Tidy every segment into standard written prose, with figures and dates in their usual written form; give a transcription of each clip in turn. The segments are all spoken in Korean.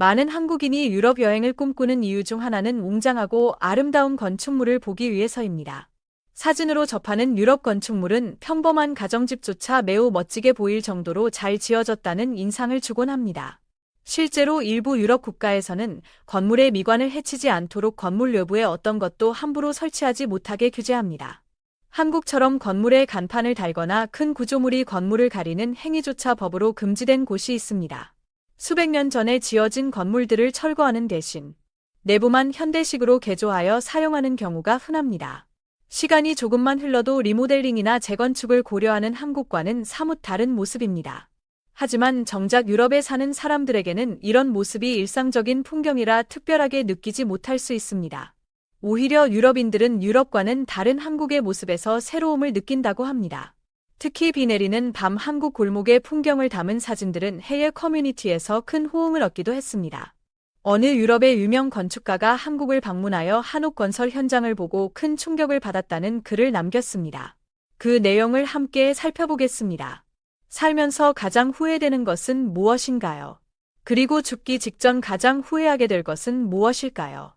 많은 한국인이 유럽 여행을 꿈꾸는 이유 중 하나는 웅장하고 아름다운 건축물을 보기 위해서입니다. 사진으로 접하는 유럽 건축물은 평범한 가정집조차 매우 멋지게 보일 정도로 잘 지어졌다는 인상을 주곤 합니다. 실제로 일부 유럽 국가에서는 건물의 미관을 해치지 않도록 건물 외부에 어떤 것도 함부로 설치하지 못하게 규제합니다. 한국처럼 건물에 간판을 달거나 큰 구조물이 건물을 가리는 행위조차 법으로 금지된 곳이 있습니다. 수백 년 전에 지어진 건물들을 철거하는 대신 내부만 현대식으로 개조하여 사용하는 경우가 흔합니다. 시간이 조금만 흘러도 리모델링이나 재건축을 고려하는 한국과는 사뭇 다른 모습입니다. 하지만 정작 유럽에 사는 사람들에게는 이런 모습이 일상적인 풍경이라 특별하게 느끼지 못할 수 있습니다. 오히려 유럽인들은 유럽과는 다른 한국의 모습에서 새로움을 느낀다고 합니다. 특히 비 내리는 밤 한국 골목의 풍경을 담은 사진들은 해외 커뮤니티에서 큰 호응을 얻기도 했습니다. 어느 유럽의 유명 건축가가 한국을 방문하여 한옥건설 현장을 보고 큰 충격을 받았다는 글을 남겼습니다. 그 내용을 함께 살펴보겠습니다. 살면서 가장 후회되는 것은 무엇인가요? 그리고 죽기 직전 가장 후회하게 될 것은 무엇일까요?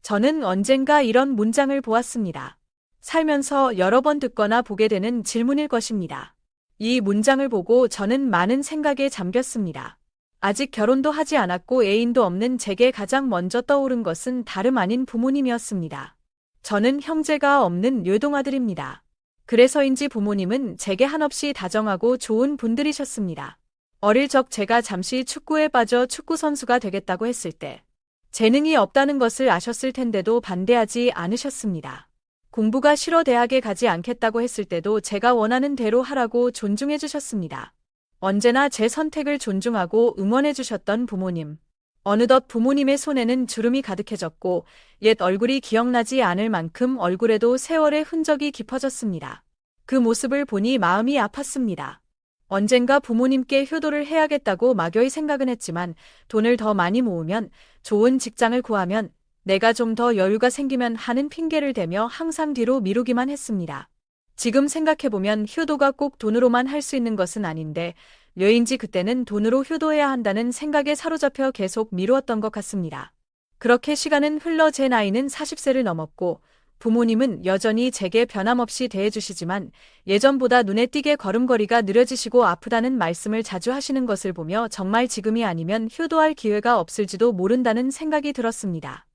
저는 언젠가 이런 문장을 보았습니다. 살면서 여러 번 듣거나 보게 되는 질문일 것입니다. 이 문장을 보고 저는 많은 생각에 잠겼습니다. 아직 결혼도 하지 않았고 애인도 없는 제게 가장 먼저 떠오른 것은 다름 아닌 부모님이었습니다. 저는 형제가 없는 외동아들입니다. 그래서인지 부모님은 제게 한없이 다정하고 좋은 분들이셨습니다. 어릴 적 제가 잠시 축구에 빠져 축구선수가 되겠다고 했을 때 재능이 없다는 것을 아셨을 텐데도 반대하지 않으셨습니다. 공부가 싫어 대학에 가지 않겠다고 했을 때도 제가 원하는 대로 하라고 존중해 주셨습니다. 언제나 제 선택을 존중하고 응원해 주셨던 부모님. 어느덧 부모님의 손에는 주름이 가득해졌고 옛 얼굴이 기억나지 않을 만큼 얼굴에도 세월의 흔적이 깊어졌습니다. 그 모습을 보니 마음이 아팠습니다. 언젠가 부모님께 효도를 해야겠다고 막연히 생각은 했지만 돈을 더 많이 모으면, 좋은 직장을 구하면, 내가 좀 더 여유가 생기면 하는 핑계를 대며 항상 뒤로 미루기만 했습니다. 지금 생각해보면 효도가 꼭 돈으로만 할 수 있는 것은 아닌데 왜인지 그때는 돈으로 효도해야 한다는 생각에 사로잡혀 계속 미루었던 것 같습니다. 그렇게 시간은 흘러 제 나이는 40세를 넘었고 부모님은 여전히 제게 변함없이 대해주시지만 예전보다 눈에 띄게 걸음걸이가 느려지시고 아프다는 말씀을 자주 하시는 것을 보며 정말 지금이 아니면 효도할 기회가 없을지도 모른다는 생각이 들었습니다.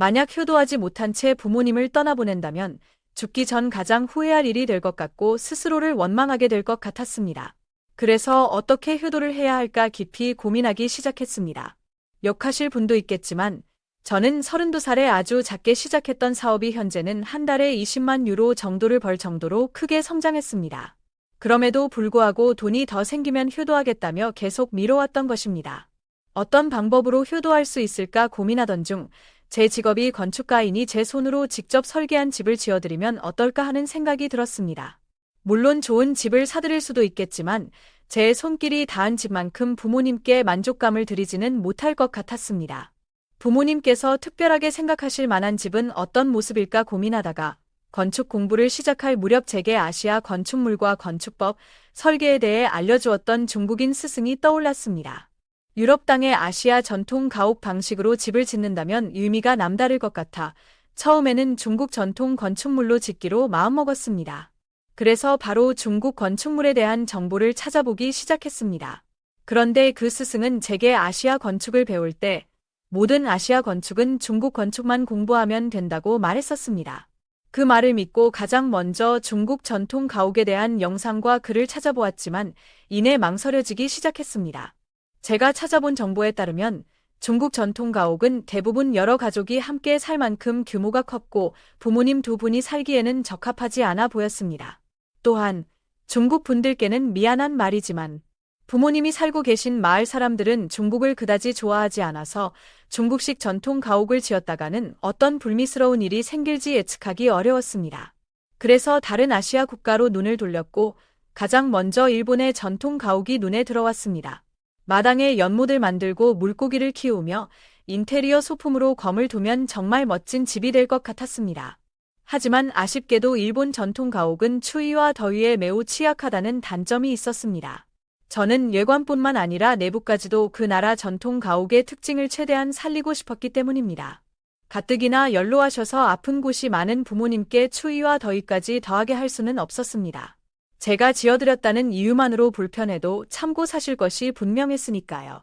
만약 효도하지 못한 채 부모님을 떠나보낸다면 죽기 전 가장 후회할 일이 될 것 같고 스스로를 원망하게 될 것 같았습니다. 그래서 어떻게 효도를 해야 할까 깊이 고민하기 시작했습니다. 욕하실 분도 있겠지만 저는 32살에 아주 작게 시작했던 사업이 현재는 한 달에 20만 유로 정도를 벌 정도로 크게 성장했습니다. 그럼에도 불구하고 돈이 더 생기면 효도하겠다며 계속 미뤄왔던 것입니다. 어떤 방법으로 효도할 수 있을까 고민하던 중 제 직업이 건축가이니 제 손으로 직접 설계한 집을 지어드리면 어떨까 하는 생각이 들었습니다. 물론 좋은 집을 사드릴 수도 있겠지만 제 손길이 닿은 집만큼 부모님께 만족감을 드리지는 못할 것 같았습니다. 부모님께서 특별하게 생각하실 만한 집은 어떤 모습일까 고민하다가 건축 공부를 시작할 무렵 제게 아시아 건축물과 건축법, 설계에 대해 알려주었던 중국인 스승이 떠올랐습니다. 유럽 땅에 아시아 전통 가옥 방식으로 집을 짓는다면 의미가 남다를 것 같아 처음에는 중국 전통 건축물로 짓기로 마음먹었습니다. 그래서 바로 중국 건축물에 대한 정보를 찾아보기 시작했습니다. 그런데 그 스승은 제게 아시아 건축을 배울 때 모든 아시아 건축은 중국 건축만 공부하면 된다고 말했었습니다. 그 말을 믿고 가장 먼저 중국 전통 가옥에 대한 영상과 글을 찾아보았지만 이내 망설여지기 시작했습니다. 제가 찾아본 정보에 따르면 중국 전통 가옥은 대부분 여러 가족이 함께 살 만큼 규모가 컸고 부모님 두 분이 살기에는 적합하지 않아 보였습니다. 또한 중국 분들께는 미안한 말이지만 부모님이 살고 계신 마을 사람들은 중국을 그다지 좋아하지 않아서 중국식 전통 가옥을 지었다가는 어떤 불미스러운 일이 생길지 예측하기 어려웠습니다. 그래서 다른 아시아 국가로 눈을 돌렸고 가장 먼저 일본의 전통 가옥이 눈에 들어왔습니다. 마당에 연못을 만들고 물고기를 키우며 인테리어 소품으로 검을 두면 정말 멋진 집이 될 것 같았습니다. 하지만 아쉽게도 일본 전통 가옥은 추위와 더위에 매우 취약하다는 단점이 있었습니다. 저는 외관뿐만 아니라 내부까지도 그 나라 전통 가옥의 특징을 최대한 살리고 싶었기 때문입니다. 가뜩이나 연로하셔서 아픈 곳이 많은 부모님께 추위와 더위까지 더하게 할 수는 없었습니다. 제가 지어드렸다는 이유만으로 불편해도 참고 사실 것이 분명했으니까요.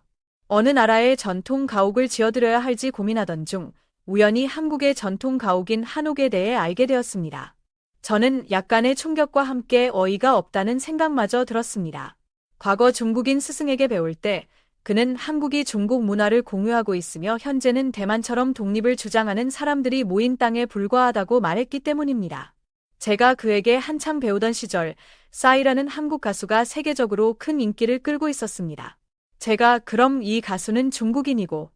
어느 나라의 전통 가옥을 지어드려야 할지 고민하던 중 우연히 한국의 전통 가옥인 한옥에 대해 알게 되었습니다. 저는 약간의 충격과 함께 어이가 없다는 생각마저 들었습니다. 과거 중국인 스승에게 배울 때 그는 한국이 중국 문화를 공유하고 있으며 현재는 대만처럼 독립을 주장하는 사람들이 모인 땅에 불과하다고 말했기 때문입니다. 제가 그에게 한창 배우던 시절 싸이라는 한국 가수가 세계적으로 큰 인기를 끌고 있었습니다. 제가 그럼 이 가수는 중국인이고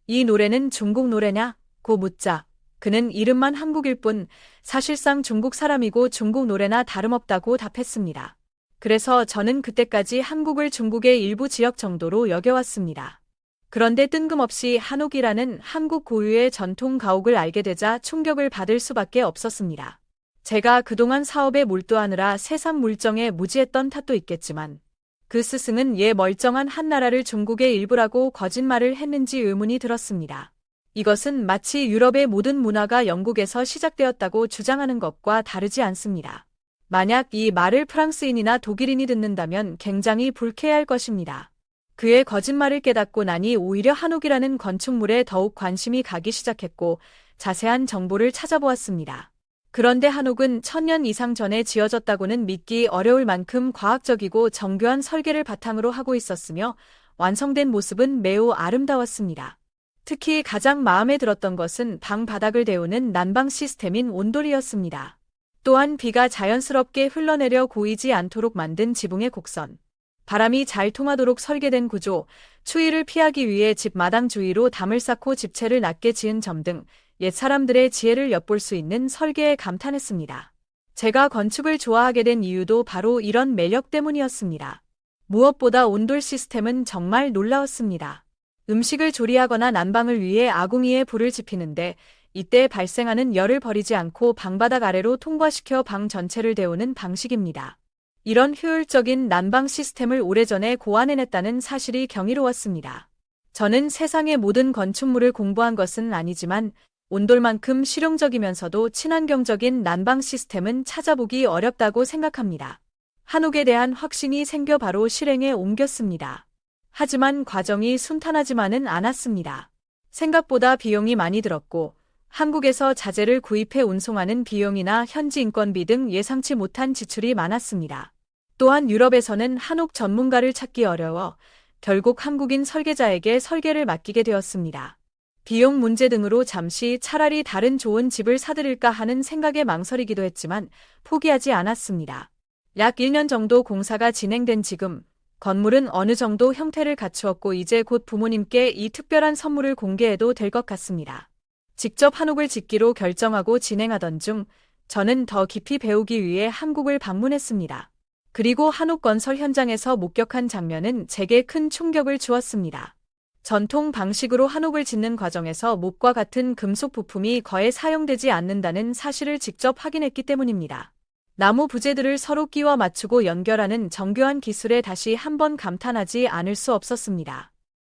이 노래는 중국 노래냐? 고 묻자 그는 이름만 한국일 뿐 사실상 중국 사람이고 중국 노래나 다름없다고 답했습니다. 그래서 저는 그때까지 한국을 중국의 일부 지역 정도로 여겨왔습니다. 그런데 뜬금없이 한옥이라는 한국 고유의 전통 가옥을 알게 되자 충격을 받을 수밖에 없었습니다. 제가 그동안 사업에 몰두하느라 세상 물정에 무지했던 탓도 있겠지만 그 스승은 멀쩡한 한나라를 중국의 일부라고 거짓말을 했는지 의문이 들었습니다. 이것은 마치 유럽의 모든 문화가 영국에서 시작되었다고 주장하는 것과 다르지 않습니다. 만약 이 말을 프랑스인이나 독일인이 듣는다면 굉장히 불쾌할 것입니다. 그의 거짓말을 깨닫고 나니 오히려 한옥이라는 건축물에 더욱 관심이 가기 시작했고 자세한 정보를 찾아보았습니다. 그런데 한옥은 1000년 이상 전에 지어졌다고는 믿기 어려울 만큼 과학적이고 정교한 설계를 바탕으로 하고 있었으며 완성된 모습은 매우 아름다웠습니다. 특히 가장 마음에 들었던 것은 방 바닥을 데우는 난방 시스템인 온돌이었습니다. 또한 비가 자연스럽게 흘러내려 고이지 않도록 만든 지붕의 곡선, 바람이 잘 통하도록 설계된 구조, 추위를 피하기 위해 집 마당 주위로 담을 쌓고 집채를 낮게 지은 점 등 옛 사람들의 지혜를 엿볼 수 있는 설계에 감탄했습니다. 제가 건축을 좋아하게 된 이유도 바로 이런 매력 때문이었습니다. 무엇보다 온돌 시스템은 정말 놀라웠습니다. 음식을 조리하거나 난방을 위해 아궁이에 불을 지피는데 이때 발생하는 열을 버리지 않고 방바닥 아래로 통과시켜 방 전체를 데우는 방식입니다. 이런 효율적인 난방 시스템을 오래전에 고안해냈다는 사실이 경이로웠습니다. 저는 세상의 모든 건축물을 공부한 것은 아니지만 온돌만큼 실용적이면서도 친환경적인 난방 시스템은 찾아보기 어렵다고 생각합니다. 한옥에 대한 확신이 생겨 바로 실행에 옮겼습니다. 하지만 과정이 순탄하지만은 않았습니다. 생각보다 비용이 많이 들었고 한국에서 자재를 구입해 운송하는 비용이나 현지 인건비 등 예상치 못한 지출이 많았습니다. 또한 유럽에서는 한옥 전문가를 찾기 어려워 결국 한국인 설계자에게 설계를 맡기게 되었습니다. 비용 문제 등으로 잠시 차라리 다른 좋은 집을 사드릴까 하는 생각에 망설이기도 했지만 포기하지 않았습니다. 약 1년 정도 공사가 진행된 지금 건물은 어느 정도 형태를 갖추었고 이제 곧 부모님께 이 특별한 선물을 공개해도 될 것 같습니다. 직접 한옥을 짓기로 결정하고 진행하던 중 저는 더 깊이 배우기 위해 한국을 방문했습니다. 그리고 한옥 건설 현장에서 목격한 장면은 제게 큰 충격을 주었습니다. 전통 방식으로 한옥을 짓는 과정에서 목과 같은 금속 부품이 거의 사용되지 않는다는 사실을 직접 확인했기 때문입니다. 나무 부재들을 서로 끼워 맞추고 연결하는 정교한 기술에 다시 한번 감탄하지 않을 수 없었습니다.